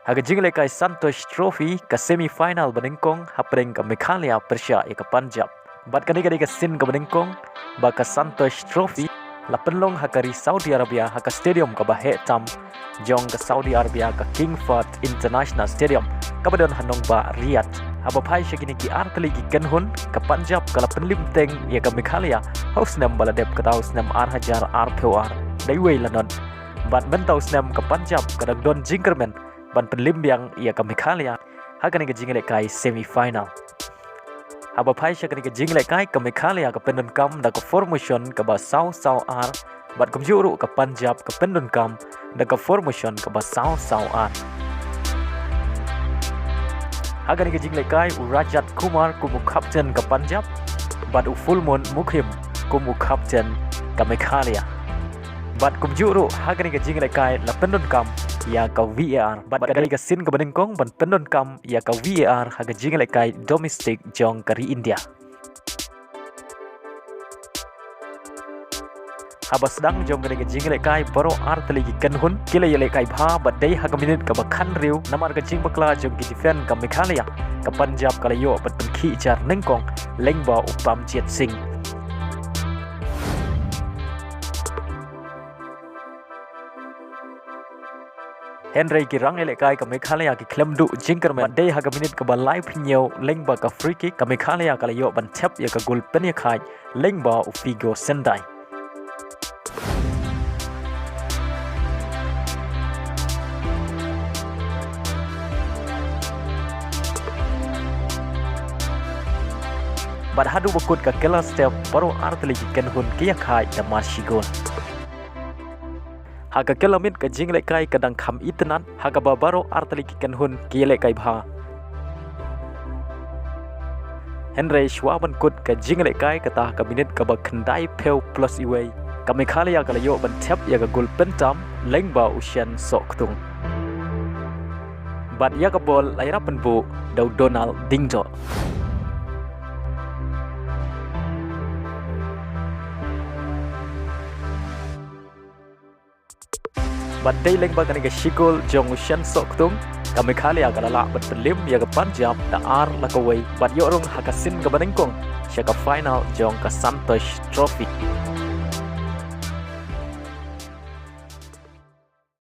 Haga jingle kai Santosh Trophy ke semi-final Nyngkong hapring ke Meghalaya Persia ke Punjab. Bat kani ke Sien ke Nyngkong ba ke Santosh Trophy la penlong hakari Saudi Arabia haka stadium ke Bahe Tam jong ke Saudi Arabia ke King Fahd International Stadium ke badon hanong ba Riyadh. Aba pai syakini ki artli ki kenhun ke Punjab ke la penlim teng ya ke Meghalaya haus nam baladep ke taus nam hajar POR daiwei lanon. Bat bentaus nam ke Punjab ke don jingkermen ban penlimbiang ia ke Meghalaya hakani ke jingle kai semi-final. Aba pai syakani ke jingle kai ke Meghalaya ke pendon kam da ke formation ke ba Thaw bat ke juru ke Punjab ke pendon kam da ke formation ke ba Thaw hakani ke jingle kai Rajat Kumar kumu kapten ke Punjab bat u full moon mukhim kumu kapten ke Meghalaya. Bat kum juru hakani ke jingle kai la pendon kam ya ka VAR bat kadali ka Sien ke Nyngkong ban pendon kam ya ka VAR haga jingle kai domestic jong kari India. Haba sedang jong ke jingle kai baro artli ki kenhun kila yele kai bha bat dai haga minute ka bakhan riu namar ka jing bakla jong ki defend ka Meghalaya ka Punjab kala yo bat pen khi char Nyngkong lengba upam Jet Singh. Henry ki rang ele kai ka Meghalaya ki klemdu jingkerman dei haga minute ka ba live nyau lengba ka free kick ka Meghalaya kala yo ban tap ya ka gol pen ya khai lengba u figo sendai. Bat hadu bakut ka kela step baru artli ki kenhun kia khai da marshi gol. Haka kelamit ke jingle kai kadang kham itenan haka babaro artali ki kenhun kiele kai bha. Henry Schwaben kut ke jingle kai kata ka minit ka ba khandai peu plus iway ka Meghalaya kala yo ban tap ya ka gol pentam lengba usian sok tung. Bat ya ka bol laira penbu dau Donald Dingdo. Bat day lengba kani ke shigol jong usian sok tung ka Meghalaya kala la bat pelim ya ke Punjab da ar la ka way bat yorong haka Sien ke Nyngkong syaka final jong ka Santosh Trophy.